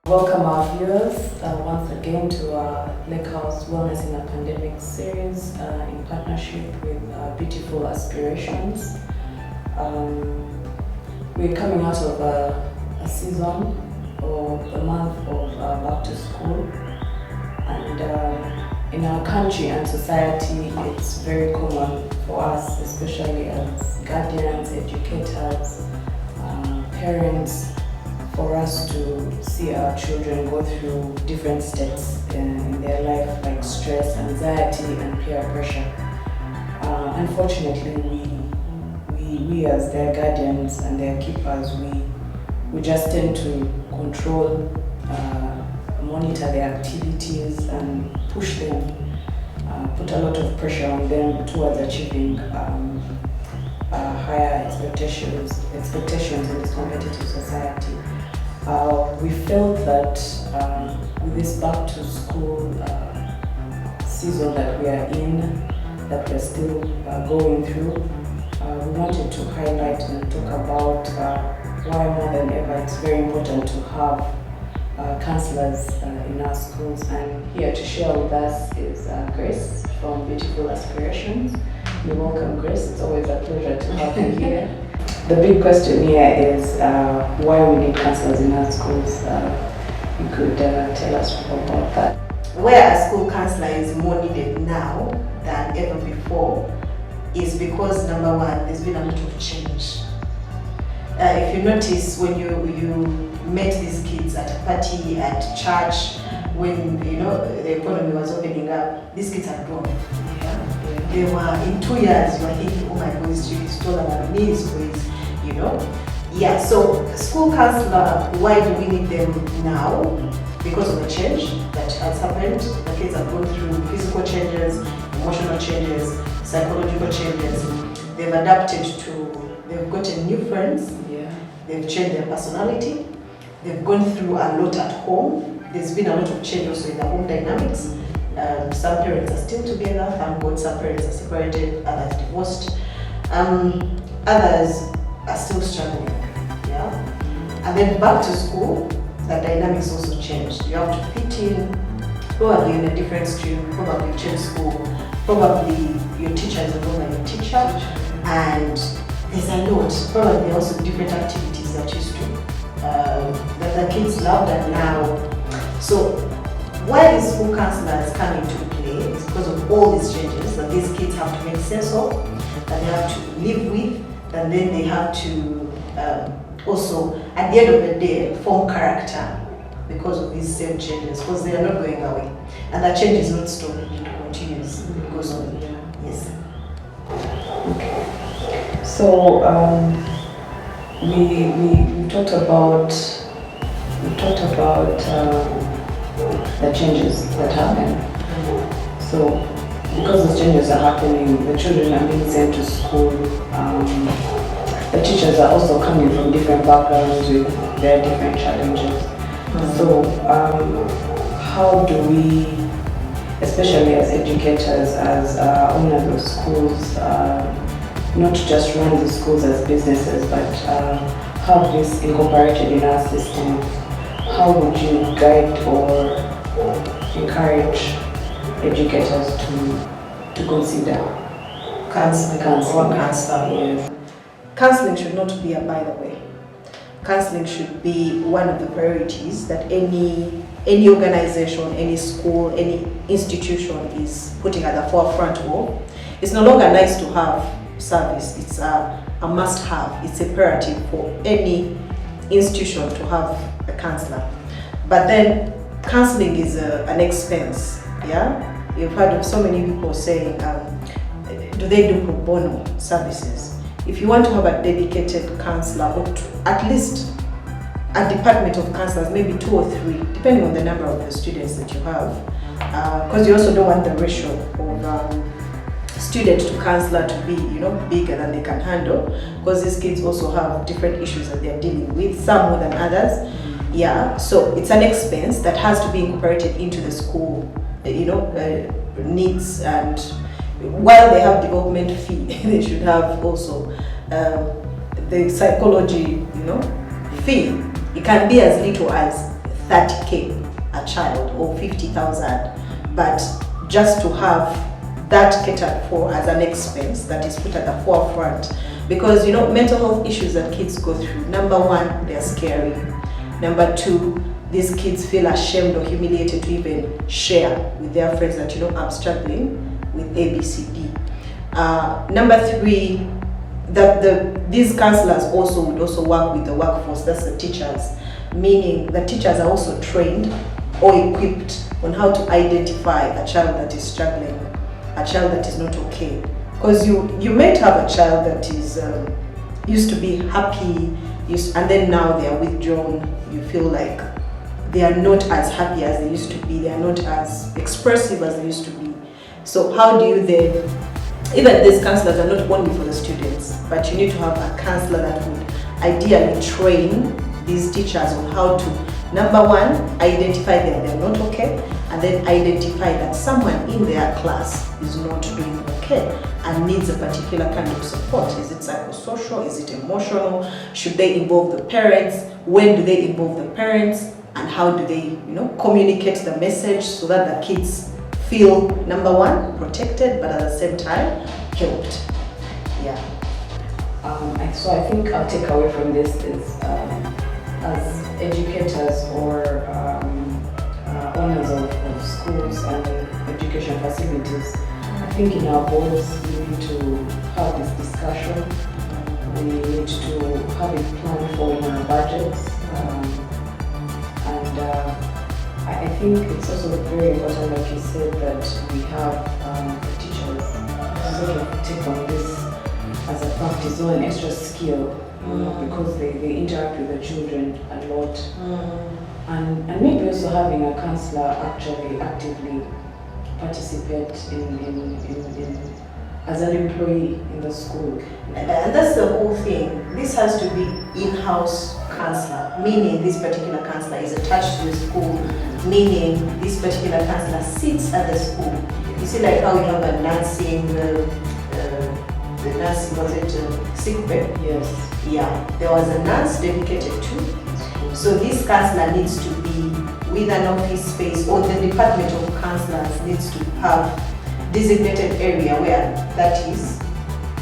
Welcome our viewers once again to our Lake House Wellness in a Pandemic series in partnership with Beautiful Aspirations. We're coming out of a season or a month of back to school, and in our country and society it's very common for us, especially as guardians, educators, parents, for us to see our children go through different steps in their life, like stress, anxiety, and peer pressure. Unfortunately, we as their guardians and their keepers, we just tend to control, monitor their activities, and push them, put a lot of pressure on them towards achieving higher expectations in this competitive society. We felt that with this back to school season that we are in, that we're still going through, we wanted to highlight and talk about why more than ever it's very important to have counselors in our schools. And here to share with us is Grace from Beautiful Aspirations. We welcome Grace. It's always a pleasure to have you here. The big question here is why we need counselors in our schools. You could tell us about that. Where a school counsellor is more needed now than ever before is because, number one, there's been a lot of change. If you notice, when you met these kids at a party, at church, when the economy was opening up, these kids had grown. They were, in 2 years, you were thinking, oh my God, this child is taller than me, so school counselor, why do we need them now? Because of the change that has happened. The kids have gone through physical changes, emotional changes, psychological changes. They've adapted to, they've gotten new friends, they've changed their personality, they've gone through a lot at home. There's been a lot of change also in the home dynamics. Some parents are still together, thank God. Some parents are separated, others divorced. Others are still struggling, And then back to school, the dynamics also changed. You have to fit in, probably in a different stream, probably change school, probably your teacher is no longer your teacher, and there's a lot, probably also different activities that used to, that the kids loved and now. So why the school counselors come into play is because of all these changes that these kids have to make sense of, that they have to live with, and then they have to also, at the end of the day, form character because of these same changes, because they are not going away. And that change is not stopping, it continues, it goes on. Yes. Okay. So we talked about the changes that happen. So because those changes are happening, the children are being sent to school. The teachers are also coming from different backgrounds with their different challenges. So how do we, especially as educators, as owners of schools, not just run the schools as businesses, but have this incorporated in our system? How would you guide or encourage educators to consider counselling? Counselling should not be a by the way. Counselling should be one of the priorities that any organization, any school, any institution is putting at the forefront of. It's no longer nice to have service, it's a must-have, it's imperative for any institution to have a counselor. But then counselling is an expense, You've heard of so many people saying, do they do pro bono services? If you want to have a dedicated counselor, or at least a department of counselors, maybe 2 or 3, depending on the number of the students that you have, because you also don't want the ratio of student to counselor to be, bigger than they can handle, because these kids also have different issues that they're dealing with, some more than others. So it's an expense that has to be incorporated into the school, needs. And while they have development fee, they should have also the psychology, fee. It can be as little as 30K a child or 50,000, but just to have that catered for as an expense that is put at the forefront. Because mental health issues that kids go through, number one, they're scary. Number two, these kids feel ashamed or humiliated to even share with their friends that I'm struggling with ABCD. Number three, these counselors would also work with the workforce, that's the teachers, meaning the teachers are also trained or equipped on how to identify a child that is struggling, a child that is not okay. Because you might have a child that is used to be happy, and then now they are withdrawn. You feel like they are not as happy as they used to be, they are not as expressive as they used to be. So how do you then, even these counselors are not only for the students, but you need to have a counselor that would ideally train these teachers on how to, number one, identify that they're not okay, and then identify that someone in their class is not doing okay and needs a particular kind of support. Is it psychosocial? Is it emotional? Should they involve the parents? When do they involve the parents? And how do they, communicate the message so that the kids feel, number one, protected, but at the same time, helped. Yeah. So I think our takeaway from this is, as educators or owners of schools and education facilities, I think in our boards we need to have this discussion. We need to have it planned for in our budgets. I think it's also very important, like you said, that we have teachers sort of take on this as a practice or an extra skill, because they interact with the children a lot. And maybe also having a counselor actually actively participate in as an employee in the school. And that's the whole thing. This has to be in-house counselor, meaning this particular counselor is attached to the school, meaning this particular counselor sits at the school. You see, like how we have a nursing, the nursing, was it sick bay? Yes. Yeah, there was a nurse dedicated to. So this counselor needs to be with an office space, or the department of counselors needs to have designated area where that is,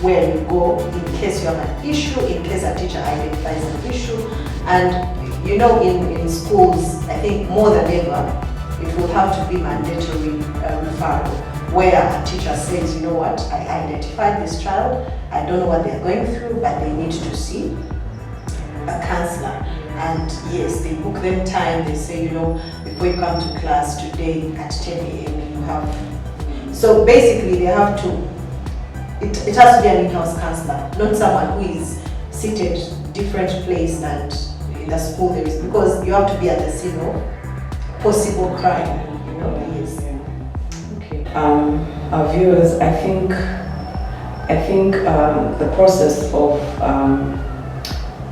where you go in case you have an issue, in case a teacher identifies an issue. And in schools, I think more than ever, it will have to be mandatory referral, where a teacher says, you know what, I identified this child, I don't know what they're going through, but they need to see a counselor. And yes, they book them time, they say, before you come to class today at 10 a.m. you have. So basically they have to, it has to be an in-house counselor, not someone who is seated different place and in the school there is, because you have to be at the scene of possible crime, yes. Okay. Our viewers, I think the process of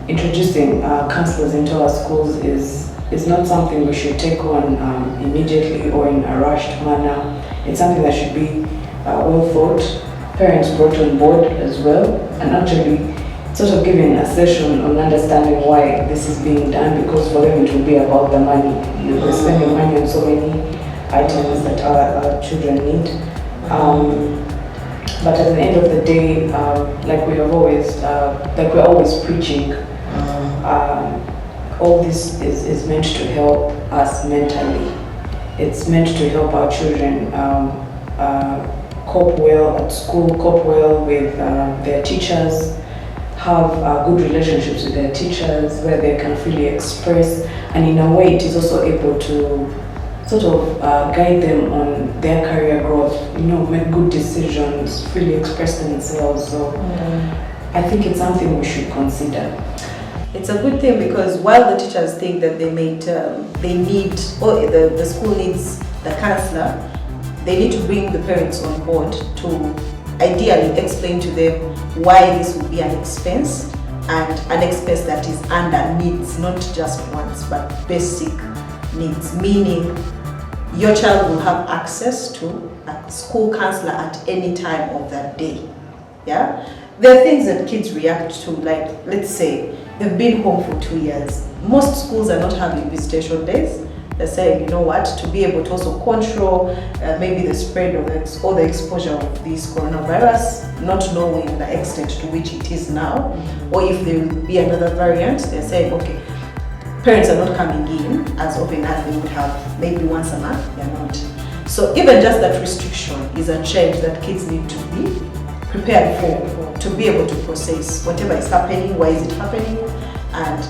introducing counselors into our schools is not something we should take on immediately or in a rushed manner. It's something that should be well thought, parents brought on board as well, and actually sort of giving a session on understanding why this is being done, because for them it will be about the money. They're spending money on so many items that our children need. But at the end of the day, like we're always preaching, all this is meant to help us mentally. It's meant to help our children cope well at school, cope well with their teachers, have good relationships with their teachers where they can freely express, and in a way it is also able to sort of guide them on their career growth, make good decisions, freely express themselves. So I think it's something we should consider. It's a good thing, because while the teachers think that they need, or the school needs the counselor, they need to bring the parents on board to ideally explain to them why this will be an expense, and an expense that is under needs, not just wants, but basic needs, meaning your child will have access to a school counselor at any time of that day. Yeah, there are things that kids react to, like let's say they've been home for 2 years. Most schools are not having visitation days. They're saying, you know what, to be able to also control maybe the spread of or the exposure of this coronavirus, not knowing the extent to which it is now, or if there will be another variant, they're saying, okay, parents are not coming in as often as they would have maybe once a month, they're not. So even just that restriction is a change that kids need to be prepared for, to be able to process whatever is happening, why is it happening, and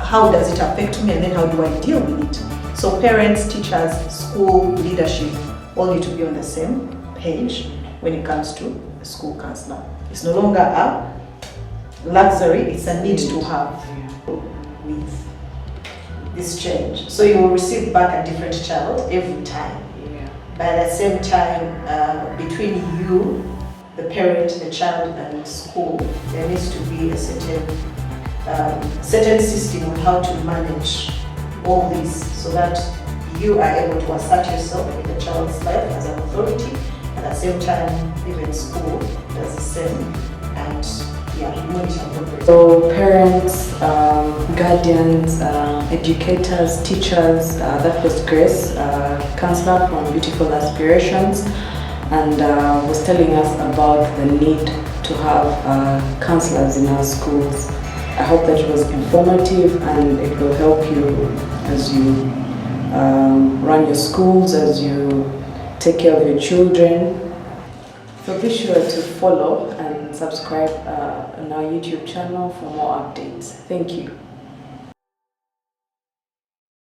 how does it affect me, and then how do I deal with it. So parents, teachers, school leadership all need to be on the same page when it comes to a school counselor. It's no longer a luxury, it's a need to have with this change. So you will receive back a different child every time. But at the same time, between you, the parent, the child, and school, there needs to be a certain system on how to manage all this, so that you are able to assert yourself in the child's life as an authority. At the same time, even school does the same, and you monitor progress. So parents, guardians, educators, teachers, that was Grace, counselor from Beautiful Aspirations, and was telling us about the need to have counselors in our schools. I hope that it was informative and it will help you as you run your schools, as you take care of your children. So be sure to follow and subscribe on our YouTube channel for more updates. Thank you.